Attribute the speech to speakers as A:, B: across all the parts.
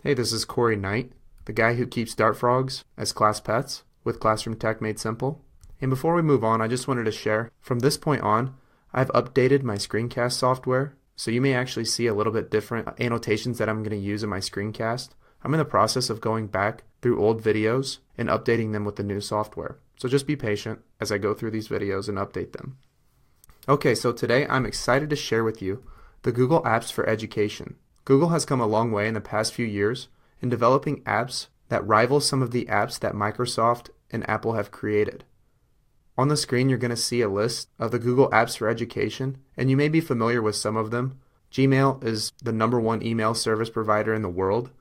A: Hey, this is Corey Knight, the guy who keeps dart frogs as class pets with Classroom Tech Made Simple. And before we move on, I just wanted to share, from this point on, I've updated my screencast software, so you may actually see a little bit different annotations that I'm going to use in my screencast. I'm in the process of going back through old videos and updating them with the new software. So just be patient as I go through these videos and update them. Okay, so today I'm excited to share with you the Google Apps for Education. Google has come a long way in the past few years in developing apps that rival some of the apps that Microsoft and Apple have created. On the screen, you're going to see a list of the Google Apps for Education, and you may be familiar with some of them. Gmail is the #1 email service provider in the world.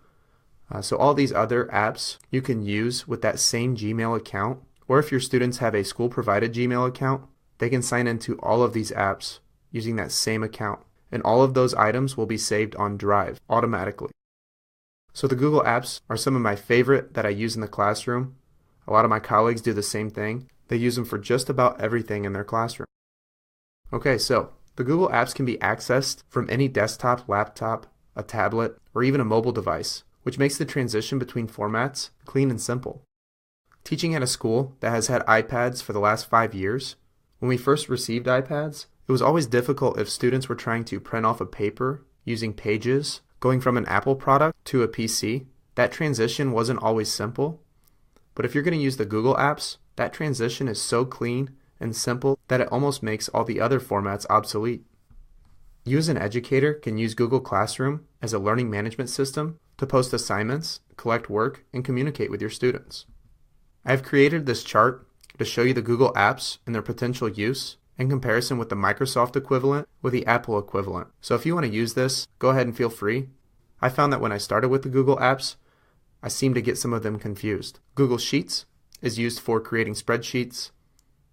A: So all these other apps you can use with that same Gmail account, or if your students have a school-provided Gmail account, they can sign into all of these apps using that same account. And all of those items will be saved on Drive automatically. So the Google Apps are some of my favorite that I use in the classroom. A lot of my colleagues do the same thing. They use them for just about everything in their classroom. Okay, so the Google Apps can be accessed from any desktop, laptop, a tablet, or even a mobile device, which makes the transition between formats clean and simple. Teaching at a school that has had iPads for the last 5 years, when we first received iPads, it was always difficult if students were trying to print off a paper using Pages, going from an Apple product to a PC. That transition wasn't always simple. But if you're going to use the Google Apps, that transition is so clean and simple that it almost makes all the other formats obsolete. You as an educator can use Google Classroom as a learning management system to post assignments, collect work, and communicate with your students. I've created this chart to show you the Google Apps and their potential use in comparison with the Microsoft equivalent with the Apple equivalent. So if you want to use this, go ahead and feel free. I found that when I started with the Google Apps, I seemed to get some of them confused. Google Sheets is used for creating spreadsheets.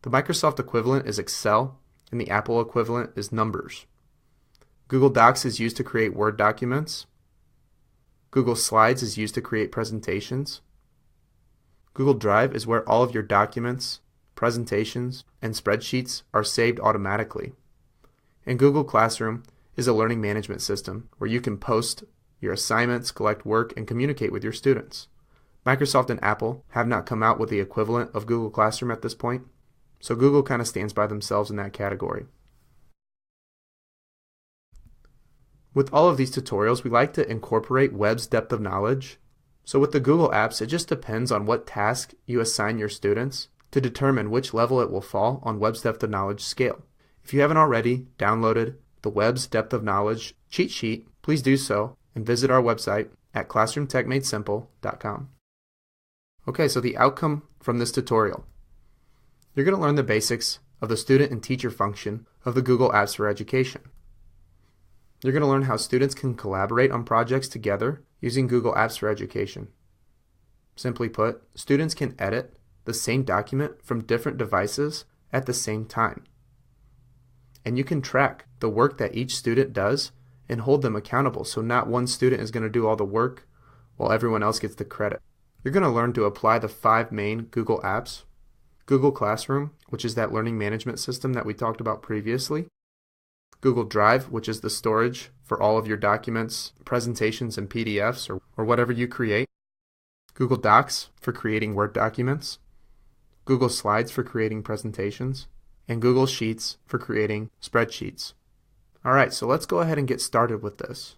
A: The Microsoft equivalent is Excel, and the Apple equivalent is Numbers. Google Docs is used to create Word documents. Google Slides is used to create presentations. Google Drive is where all of your documents, presentations, and spreadsheets are saved automatically. And Google Classroom is a learning management system where you can post your assignments, collect work, and communicate with your students. Microsoft and Apple have not come out with the equivalent of Google Classroom at this point, so Google kind of stands by themselves in that category. With all of these tutorials, we like to incorporate web's depth of knowledge. So with the Google Apps, it just depends on what task you assign your students to determine which level it will fall on web's depth of knowledge scale. If you haven't already downloaded the web's depth of knowledge cheat sheet, please do so and visit our website at classroomtechmadesimple.com. Okay, so the outcome from this tutorial. You're going to learn the basics of the student and teacher function of the Google Apps for Education. You're going to learn how students can collaborate on projects together using Google Apps for Education. Simply put, students can edit the same document from different devices at the same time. And you can track the work that each student does and hold them accountable, so not one student is going to do all the work while everyone else gets the credit. You're going to learn to apply the 5 main Google Apps. Google Classroom, which is that learning management system that we talked about previously. Google Drive, which is the storage for all of your documents, presentations, and PDFs, or whatever you create. Google Docs for creating Word documents. Google Slides for creating presentations. And Google Sheets for creating spreadsheets. Alright, so let's go ahead and get started with this.